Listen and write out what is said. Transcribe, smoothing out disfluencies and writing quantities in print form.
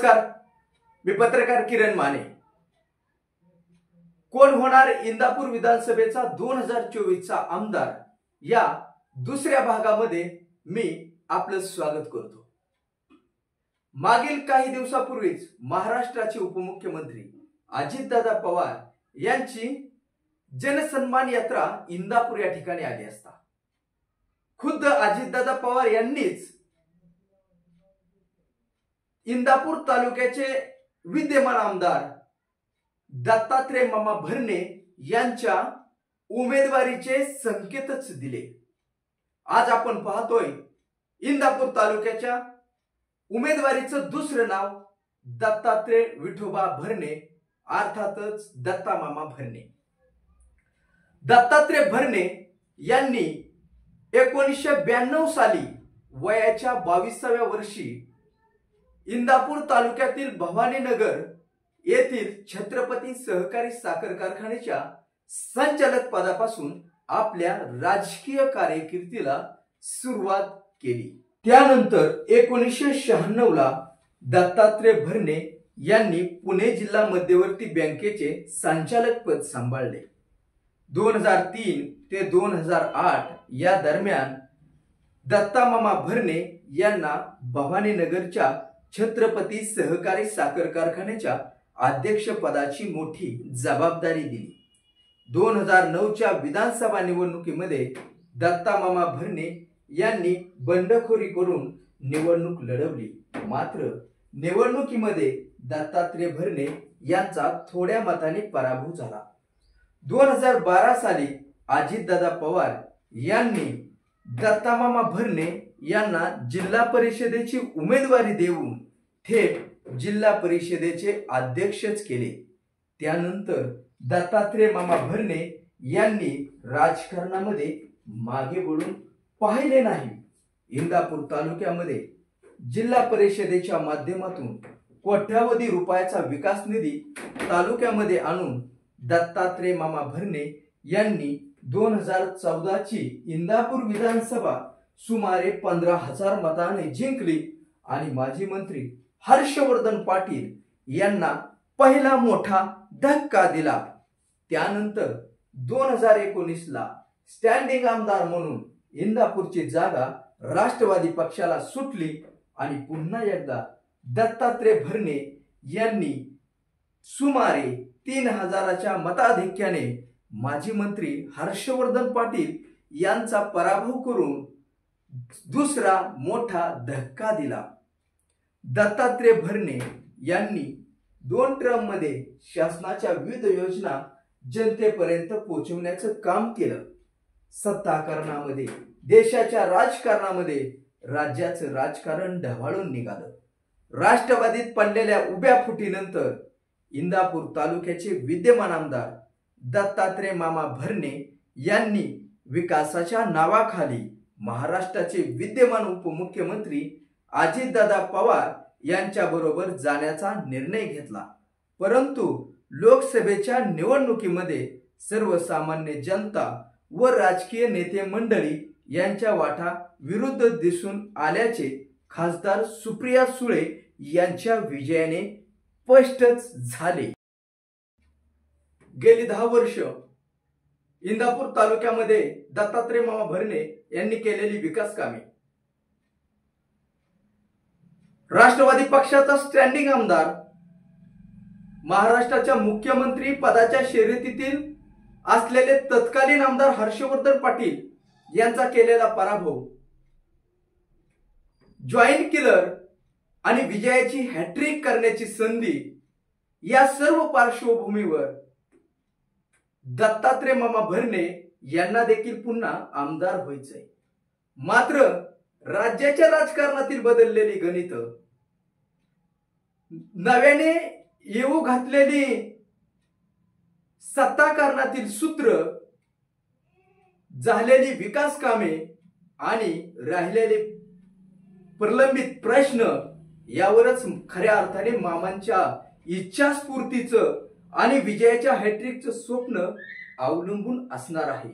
नमस्कार, मी पत्रकार किरण माने। कोण होणार इंदापूर विधानसभेचा 2024 चा आमदार या दुसऱ्या भागामध्ये मी आपलं स्वागत करतो। मागील काही दिवसापूर्वीच महाराष्ट्राचे उपमुख्यमंत्री अजितदादा पवार यांची जनसन्मान यात्रा इंदापूर या ठिकाणी आली असता खुद्द अजितदादा पवार यांनीच इंदापूर तालुक्याचे विद्यमान आमदार दत्तात्रय मामा भरणे यांच्या उमेदवारीचे संकेतच दिले। आज आपण पाहतोय इंदापूर तालुक्याच्या उमेदवारीचं दुसरं नाव दत्तात्रय विठोबा भरणे, अर्थातच दत्ता मामा भरणे। दत्तात्रय भरणे यांनी 1992 साली वयाच्या 22व्या वर्षी इंदापूर तालुक्यातील भवानीनगर येथील छत्रपती सहकारी साखर कारखान्याच्या संचालक पदापासून आपल्या राजकीय कारकिर्दीला सुरुवात केली। त्यानंतर 1996 ला दत्तात्रय भरणे यांनी पुणे जिल्हा मध्यवर्ती बँकेचे संचालक पद सांभाळले। 2003 ते 2008 या दरम्यान दत्ता मामा भरणे यांना भवानीनगरच्या छत्रपती सहकारी साखर कारखान्याच्या अध्यक्ष पदाची मोठी जबाबदारी दिली। 2009 च्या विधानसभा निवडणुकीमध्ये दत्ता मामा भरणे यांनी बंडखोरी करून निवडणूक लढवली, मात्र निवडणुकीमध्ये दत्तात्रय भरणे यांचा थोड्या मताने पराभव झाला। 2012 साली अजितदादा पवार यांनी दत्ता मामा भरणे यांना जिल्हा परिषदेची उमेदवारी देऊन थेट जिल्हा परिषदेचे अध्यक्षच केले। त्यानंतर दत्तात्रय मामा भरणे यांनी राजकारणामध्ये मागे वळून पाहिले नाही। इंदापूर तालुक्यामध्ये जिल्हा परिषदेच्या माध्यमातून कोट्यावधी रुपयाचा विकास निधी तालुक्यामध्ये आणून दत्तात्रय मामा भरणे यांनी 2014 ची इंदापूर विधानसभा सुमारे 15,000 मतांनी जिंकली आणि माजी मंत्री हर्षवर्धन पाटील यांना पहिला मोठा धक्का दिला। त्यानंतर 2019 ला स्टँडिंग आमदार म्हणून इंदापूरची जागा राष्ट्रवादी पक्षाला सुटली आणि पुन्हा एकदा दत्तात्रय भरणे यांनी सुमारे 3000च्या मताधिक्याने माजी मंत्री हर्षवर्धन पाटील यांचा पराभव करून दुसरा मोठा धक्का दिला। दत्तात्रय भरणे यांनी 2 टर्म मध्ये शासनाच्या विविध योजना जनतेपर्यंत पोहोचवण्याचं काम केलं। सत्ताकारणामध्ये, देशाच्या राजकारणामध्ये राज्याचं राजकारण ढवळून निघालं। राष्ट्रवादीत पडलेल्या उभ्या फुटीनंतर इंदापूर तालुक्याचे विद्यमान आमदार दत्तात्रय मामा भरणे यांनी विकासाच्या नावाखाली महाराष्ट्राचे विद्यमान उपमुख्यमंत्री अजितदादा पवार यांच्या बरोबर जाण्याचा निर्णय घेतला, परंतु लोकसभेच्या निवडणुकीमध्ये सर्वसामान्य जनता व राजकीय नेते मंडळी यांच्या वाटा विरुद्ध दिसून आल्याचे खासदार सुप्रिया सुळे यांच्या विजयाने स्पष्टच झाले। गेली 10 वर्ष इंदापूर तालुक्यामध्ये दत्तात्रय मामा भरणे यांनी केलेली विकास कामे, राष्ट्रवादी पक्षाचा स्टँडिंग आमदार, महाराष्ट्राच्या मुख्यमंत्री पदाच्या शर्यतीतील असलेले तत्कालीन आमदार हर्षवर्धन पाटील यांचा केलेला पराभव, जॉईंट किलर आणि विजयाची हॅट्रिक करण्याची संधी, या सर्व पार्श्वभूमीवर दत्तात्रय मामा भरणे यांना देखील पुन्हा आमदार व्हायचंय। मात्र राज्याच्या राजकारणातील बदललेली गणित, नव्याने येऊ घातलेली सत्ताकारणातील सूत्र, झालेली विकास कामे आणि राहिलेले प्रलंबित प्रश्न यावरच खऱ्या अर्थाने मामांच्या इच्छास्फूर्तीचं आणि विजयाच्या हॅट्रिकचं स्वप्न अवलंबून असणार आहे।